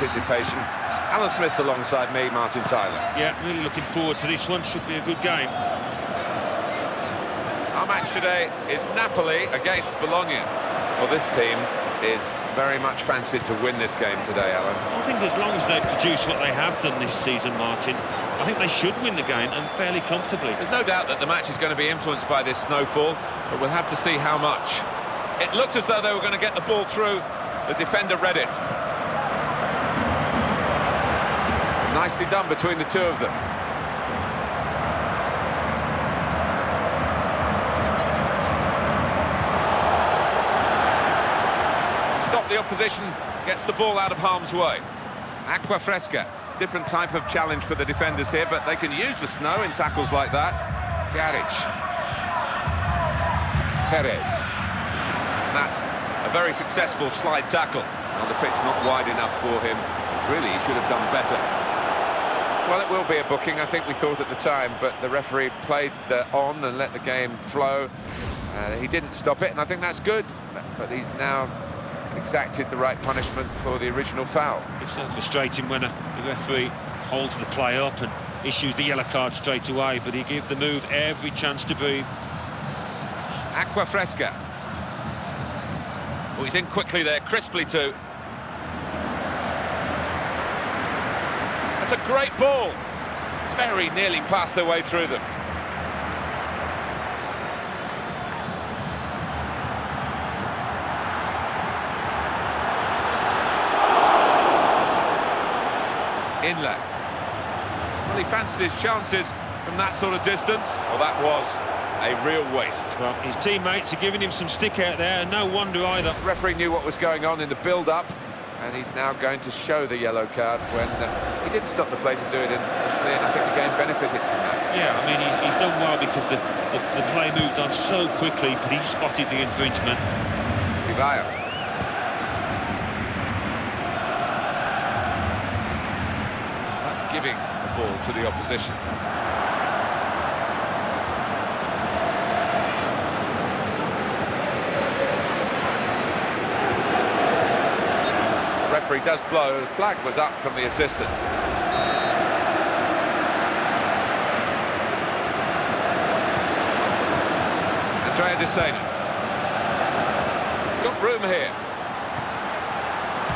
Anticipation. Alan Smith's alongside me, Martin Tyler. Yeah, really looking forward to this one. Should be a good game. Our match today is Napoli against Bologna. Well, this team is very much fancied to win this game today, Alan. I think as long as they produce what they have done this season, Martin, I think they should win the game, and fairly comfortably. There's no doubt that the match is going to be influenced by this snowfall, but we'll have to see how much. It looked as though they were going to get the ball through. The defender read it. Nicely done between the two of them. Stop the opposition, gets the ball out of harm's way. Acqua fresca. Different type of challenge for the defenders here, but they can use the snow in tackles like that. Garage. Perez. And that's a very successful slide tackle. Well, the pitch not wide enough for him. Really, he should have done better. Well, it will be a booking, I think we thought at the time, but the referee played on and let the game flow. He didn't stop it, and I think that's good. But he's now exacted the right punishment for the original foul. It's so frustrating when the referee holds the play up and issues the yellow card straight away, but he gave the move every chance to breathe. Acqua fresca. Oh, he's in quickly there, crisply too. That's a great ball. Very nearly passed their way through them. Inlet. Well, he fancied his chances from that sort of distance. Well, that was a real waste. Well, his teammates are giving him some stick out there, and no wonder either. The referee knew what was going on in the build-up, and he's now going to show the yellow card when he didn't stop the play to do it initially, and I think the game benefited from that. Yeah, I mean, he's done well because the play moved on so quickly, but he spotted the infringement. Vivaya. Giving the ball to the opposition. The referee does blow. The flag was up from the assistant. Andrea De Sena. He's got room here.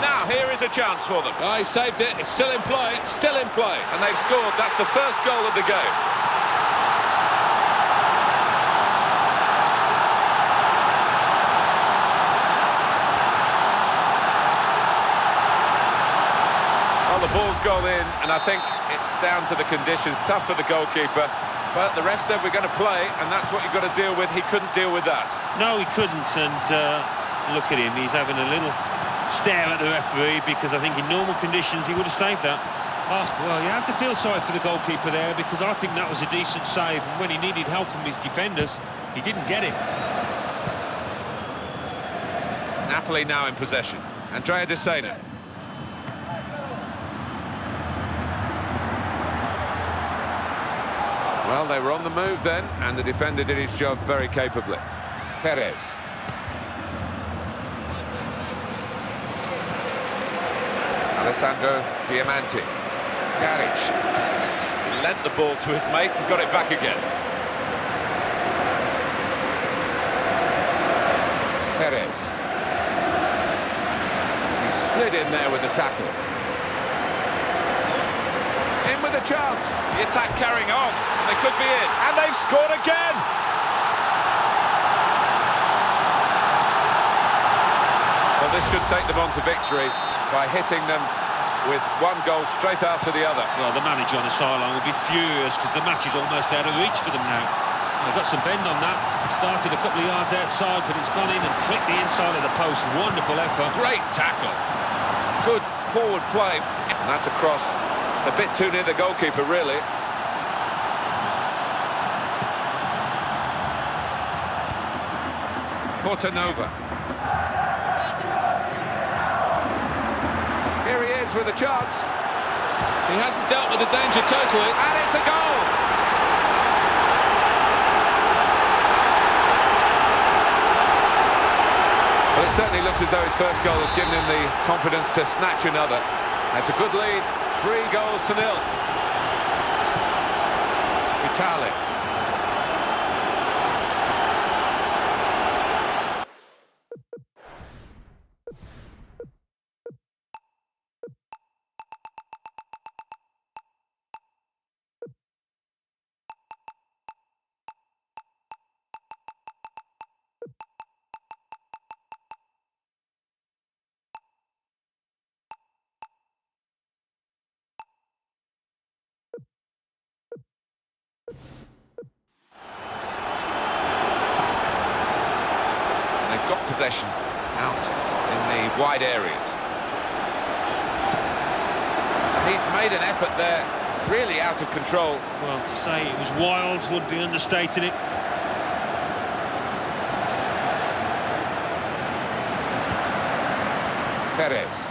Now, here is a chance for them. Oh, he saved it. It's still in play. Still in play. And they've scored. That's the first goal of the game. Well, the ball's gone in, and I think it's down to the conditions. Tough for the goalkeeper. But the ref said we're going to play, and that's what you've got to deal with. He couldn't deal with that. No, he couldn't. And look at him. He's having a little stare at the referee, because I think in normal conditions he would have saved that. Oh, well, you have to feel sorry for the goalkeeper there, because I think that was a decent save, and when he needed help from his defenders, he didn't get it. Napoli now in possession. Andrea De Sena. Well, they were on the move then, and the defender did his job very capably. Perez. Alessandro Diamante. Garage. Lent the ball to his mate and got it back again. Perez. He slid in there with the tackle. In with a chance. The attack carrying on. And they could be in. And they've scored again! Well, this should take them on to victory by hitting them with one goal straight after the other. Well, the manager on the sideline will be furious, because the match is almost out of reach for them now. They've got some bend on that. Started a couple of yards outside, but it's gone in and clipped the inside of the post. Wonderful effort. Great tackle. Good forward play. And that's a cross. It's a bit too near the goalkeeper, really. Portanova. Here he is with a chance. He hasn't dealt with the danger totally, and it's a goal! Well, it certainly looks as though his first goal has given him the confidence to snatch another. That's a good lead, 3-0. Vitali. They've got possession out in the wide areas. And he's made an effort there, really out of control. Well, to say it was wild would be understating it. Perez.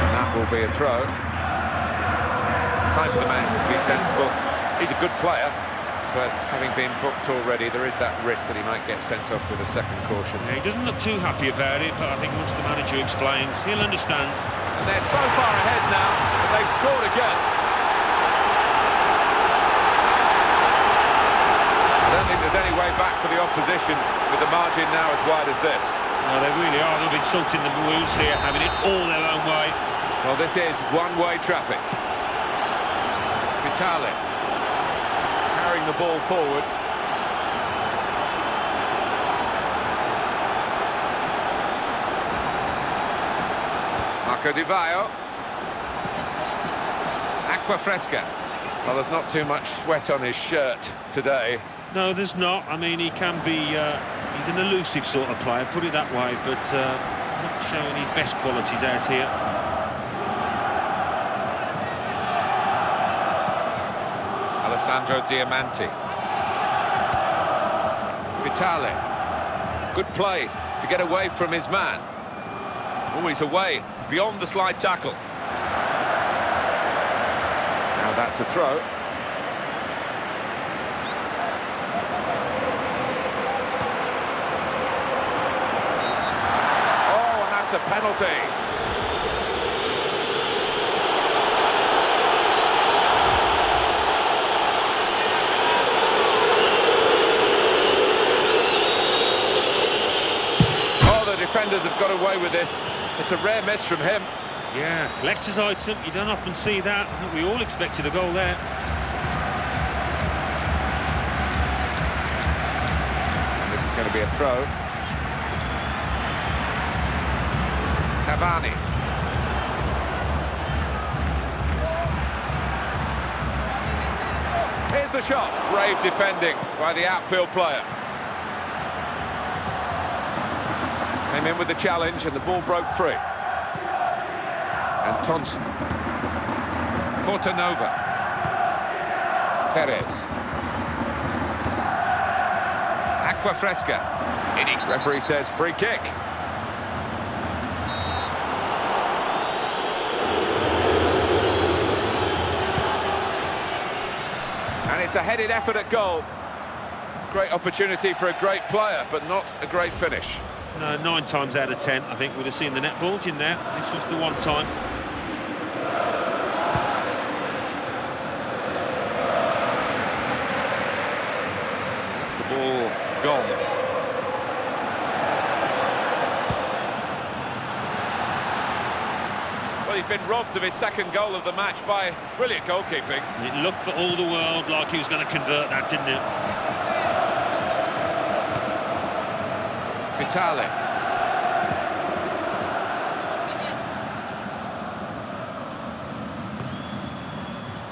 And that will be a throw. Time for the manager to be sensible. He's a good player, but having been booked already, there is that risk that he might get sent off with a second caution. Yeah, he doesn't look too happy about it, but I think once the manager explains, he'll understand. And they're so far ahead now, and they've scored again. I don't think there's any way back for the opposition with the margin now as wide as this. No, they really are. They've been salting the wounds here, having it all their own way. Well, this is one-way traffic. Vitali carrying the ball forward. Marco Di Vaio. Acqua fresca. Well, there's not too much sweat on his shirt today. No, there's not. I mean, he can be... he's an elusive sort of player, put it that way, but not showing his best qualities out here. Alessandro Diamanti. Vitali. Good play to get away from his man. Always away, beyond the slide tackle. Now that's a throw. Oh, and that's a penalty. Defenders have got away with this. It's a rare miss from him. Yeah, collector's item. You don't often see that. I think we all expected a goal there. And this is going to be a throw. Cavani. Here's the shot. Brave defending by the outfield player. Came in with the challenge and the ball broke free. And Thompson. Portanova. Perez. Acqua fresca. Referee says free kick. And it's a headed effort at goal. Great opportunity for a great player, but not a great finish. No, 9 times out of 10, I think we'd have seen the net bulge in there. This was the one time. That's the ball gone. Well, he's been robbed of his second goal of the match by brilliant goalkeeping. It looked for all the world like he was going to convert that, didn't it? Vitali.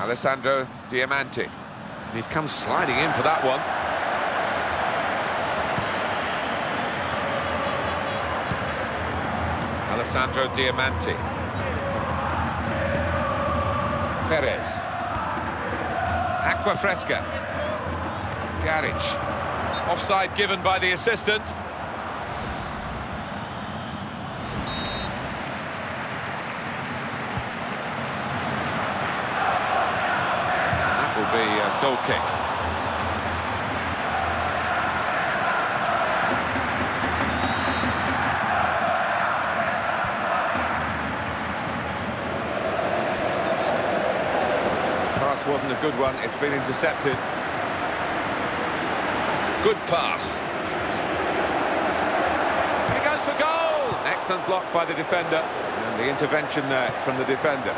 Alessandro Diamanti. He's come sliding in for that one. Alessandro Diamanti. Perez. Acqua fresca. Garage. Offside given by the assistant. That will be a goal kick. good one. It's been intercepted. Good pass. He goes for goal! Excellent block by the defender. And the intervention there from the defender.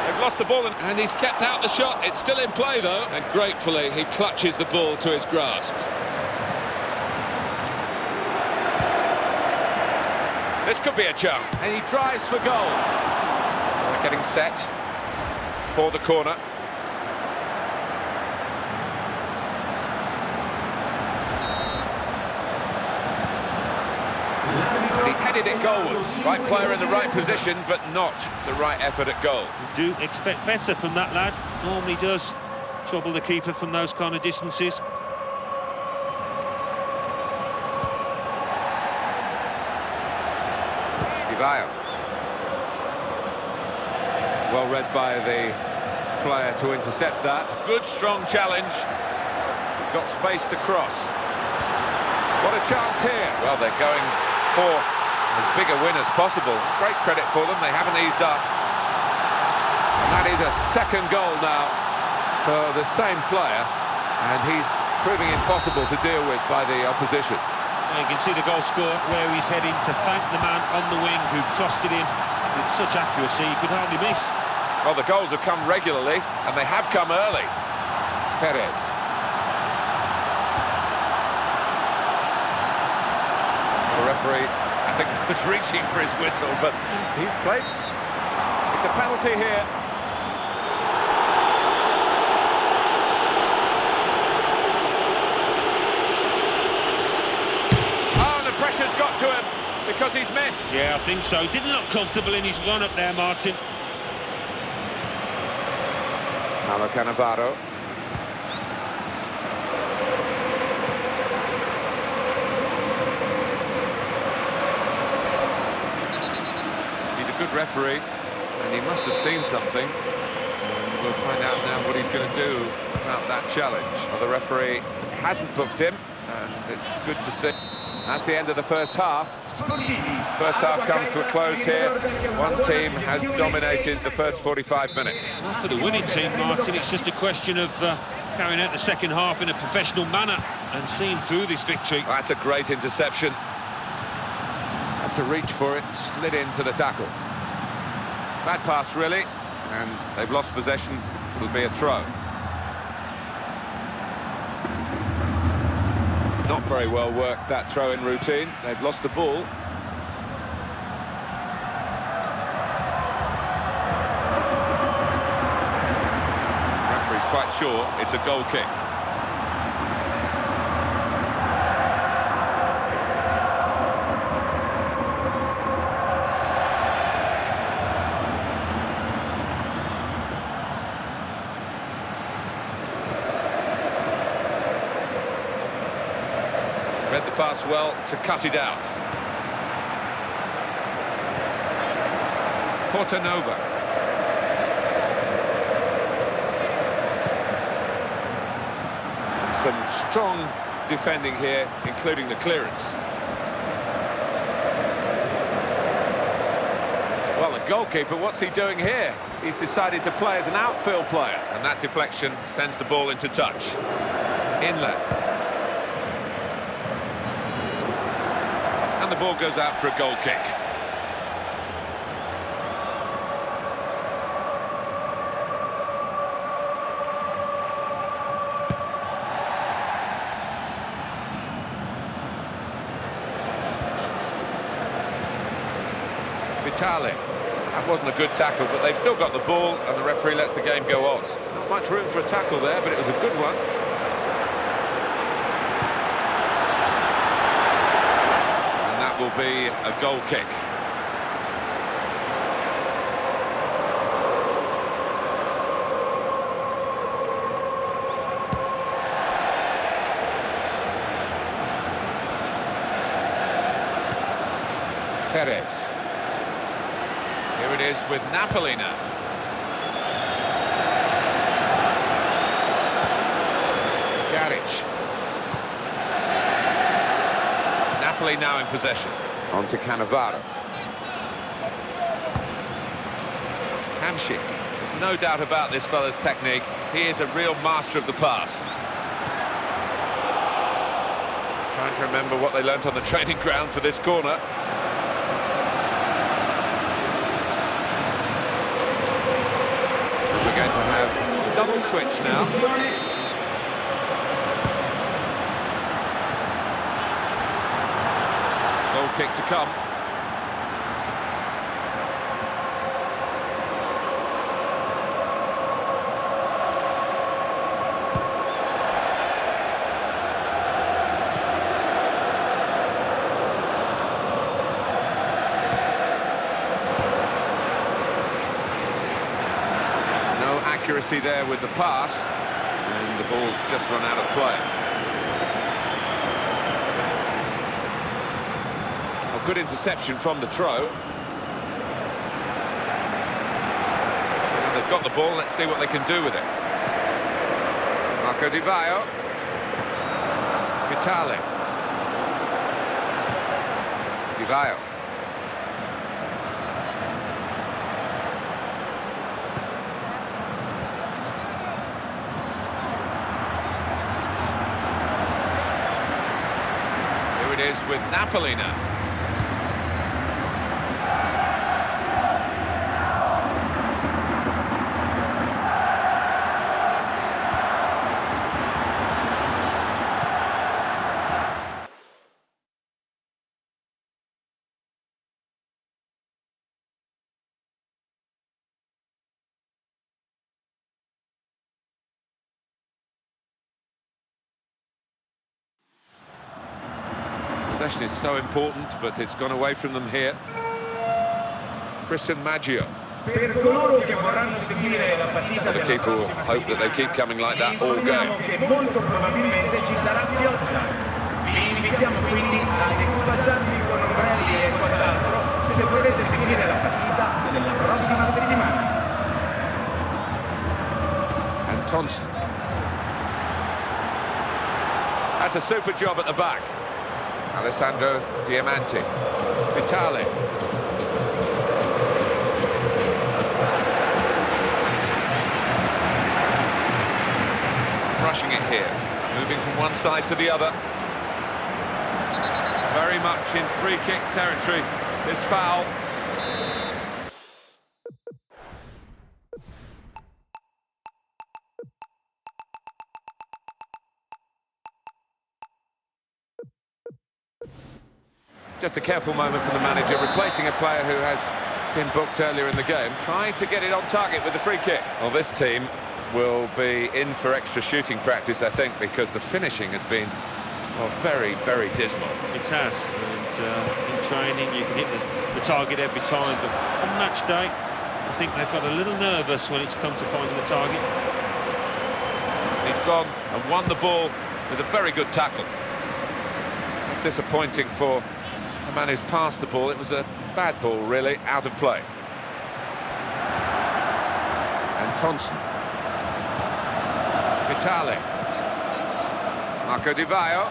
They've lost the ball and he's kept out the shot. It's still in play though. And gratefully he clutches the ball to his grasp. This could be a chance. And he drives for goal. They're getting set for the corner. And he's headed it goalwards. Right player in the right position, but not the right effort at goal. You do expect better from that lad. Normally does trouble the keeper from those kind of distances. Well read by the player to intercept that. Good strong challenge. He's got space to cross. What a chance here. Well, they're going for as big a win as possible. Great credit for them. They haven't eased up. And that is a second goal now for the same player. And he's proving impossible to deal with by the opposition. You can see the goal scorer where he's heading to thank the man on the wing who trusted him with such accuracy he could hardly miss. Well, the goals have come regularly, and they have come early. Perez. The referee, I think, was reaching for his whistle, but he's played. It's a penalty here. Pressure's got to him because he's missed. Yeah, I think so. He didn't look comfortable in his run up there, Martin. Cannavaro. He's a good referee, and he must have seen something. And we'll find out now what he's going to do about that challenge. Well, the referee hasn't booked him, and it's good to see. That's the end of the first half. First half comes to a close here. One team has dominated the first 45 minutes. Well, for the winning team, Martin, it's just a question of carrying out the second half in a professional manner and seeing through this victory. That's a great interception. Had to reach for it, slid into the tackle. Bad pass, really, and they've lost possession. It'll be a throw. Not very well worked, that throw-in routine. They've lost the ball. Referee's quite sure it's a goal kick. Read the pass well to cut it out. Portanova. Some strong defending here, including the clearance. Well, the goalkeeper, what's he doing here? He's decided to play as an outfield player, and that deflection sends the ball into touch. Inlet. And the ball goes out for a goal kick. Vitale. That wasn't a good tackle, but they've still got the ball, and the referee lets the game go on. Not much room for a tackle there, but it was a good one. Will be a goal kick. Perez. Here it is with Napoli now. Napoli now in possession. On to Cannavaro. Hamšík has no doubt about this fella's technique. He is a real master of the pass. Trying to remember what they learnt on the training ground for this corner. And we're going to have a double switch now. Goal kick to come. Accuracy there with the pass, and the ball's just run out of play. A good interception from the throw. Now they've got the ball, let's see what they can do with it. Marco Di Vaio. Vitale. Di Vaio. It is with Napoli now. Possession is so important, but it's gone away from them here. Christian Maggio. The keeper will hope that they keep coming like that all game. And Thompson. That's a super job at the back. Alessandro Diamanti. Vitale. Rushing it here. Moving from one side to the other. Very much in free kick territory, this foul. Just a careful moment from the manager, replacing a player who has been booked earlier in the game, trying to get it on target with the free kick. Well, this team will be in for extra shooting practice, I think, because the finishing has been, well, very, very dismal. It has, and in training you can hit the target every time, but on match day, I think they've got a little nervous when it's come to finding the target. He's gone and won the ball with a very good tackle. That's disappointing for the man who's passed the ball. It was a bad ball, really, out of play. And Thompson. Vitale. Marco Di Vaio.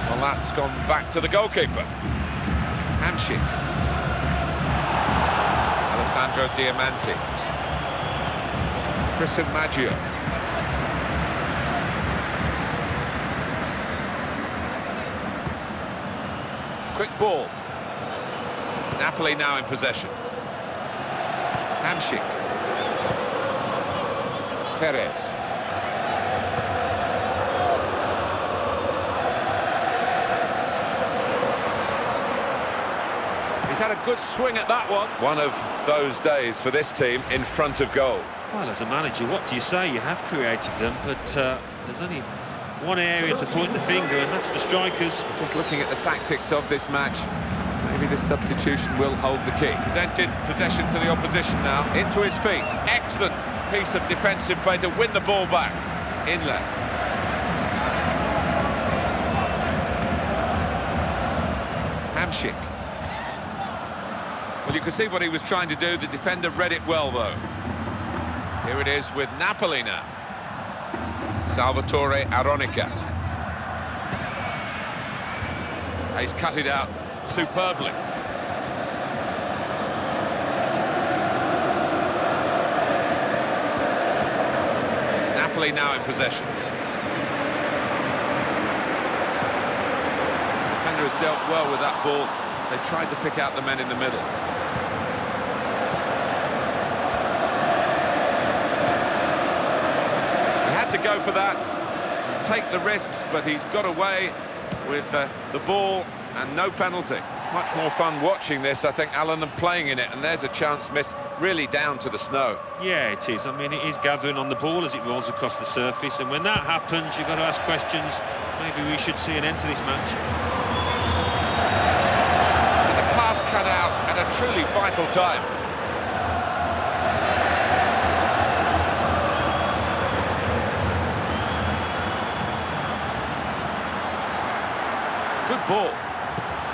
Well, that's gone back to the goalkeeper. Handshake. Alessandro Diamanti. Christian Maggio. Quick ball. Napoli now in possession. Handshake. Perez. He's had a good swing at that one. One of those days for this team in front of goal. Well, as a manager, what do you say? You have created them, but there's only one area to point the finger, and that's the strikers. Just looking at the tactics of this match, maybe this substitution will hold the key. Presented possession to the opposition now, into his feet. Excellent piece of defensive play to win the ball back. Inlet. Handshake. Well, you can see what he was trying to do. The defender read it well, though. Here it is with Napoli now. Salvatore Aronica. He's cut it out superbly. Napoli now in possession. Defender has dealt well with that ball. They tried to pick out the men in the middle. He had to go for that, take the risks, but he's got away with the ball and no penalty. Much more fun watching this, I think, Alan, than playing in it, and there's a chance missed, really down to the snow. Yeah, it is. I mean, it is gathering on the ball as it rolls across the surface, and when that happens, you've got to ask questions. Maybe we should see an end to this match. And the pass cut out at a truly vital time. Good ball.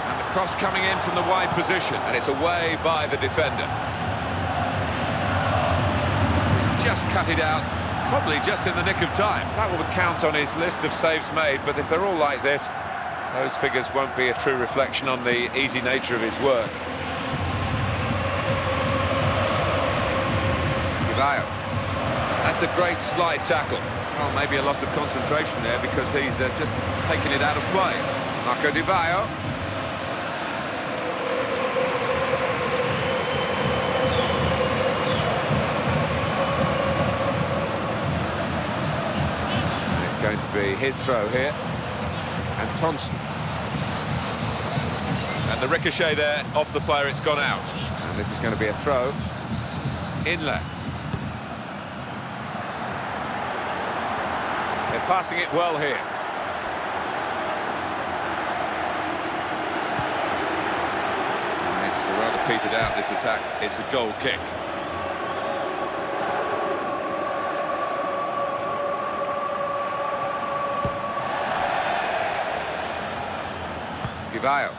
And the cross coming in from the wide position, and it's away by the defender. He's just cut it out, probably just in the nick of time. That will count on his list of saves made, but if they're all like this, those figures won't be a true reflection on the easy nature of his work. That's a great slide tackle. Well, maybe a loss of concentration there because he's just taken it out of play. Marco Di Vaio. And it's going to be his throw here. And Thompson. And the ricochet there off the player, it's gone out. And this is going to be a throw. Inler. They're passing it well here. And it's rather petered out, this attack. It's a goal kick. Di Vaio.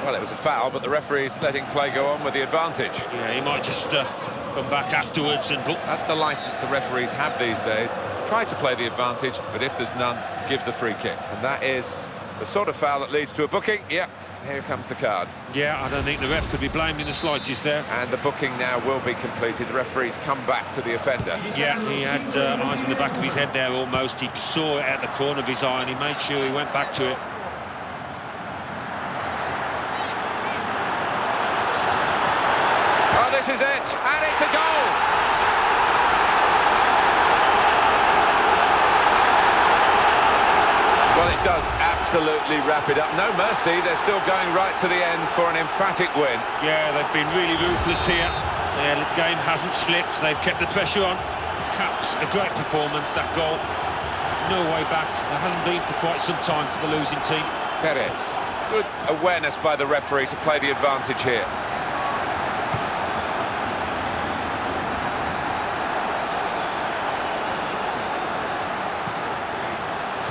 Well, it was a foul, but the referee's letting play go on with the advantage. Yeah, he might just come back afterwards and... That's the licence the referees have these days. Try to play the advantage, but if there's none, give the free kick. And that is the sort of foul that leads to a booking. Yep, here comes the card. Yeah, I don't think the ref could be blamed in the slightest there. And the booking now will be completed. The referee's come back to the offender. Yeah, he had eyes in the back of his head there almost. He saw it at the corner of his eye and he made sure he went back to it. Oh, this is it, and it's a goal! Well, it does absolutely wrap it up. No mercy, they're still going right to the end for an emphatic win. Yeah, they've been really ruthless here. Their game hasn't slipped, they've kept the pressure on. Caps a great performance, that goal. No way back, there hasn't been for quite some time for the losing team. Perez, good awareness by the referee to play the advantage here.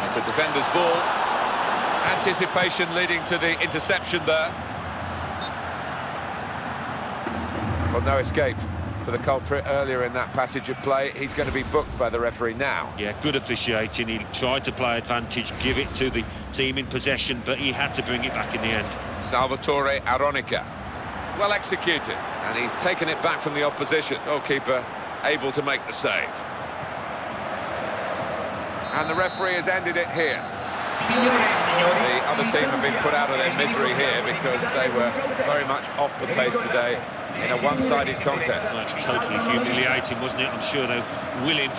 That's a defender's ball. Anticipation leading to the interception there. Well, no escape for the culprit earlier in that passage of play. He's going to be booked by the referee now. Yeah, good officiating. He tried to play advantage, give it to the team in possession, but he had to bring it back in the end. Salvatore Aronica. Well executed. And he's taken it back from the opposition. Goalkeeper able to make the save. And the referee has ended it here. The other team have been put out of their misery here because they were very much off the pace today in a one-sided contest. That's totally humiliating, wasn't it? I'm sure they're willing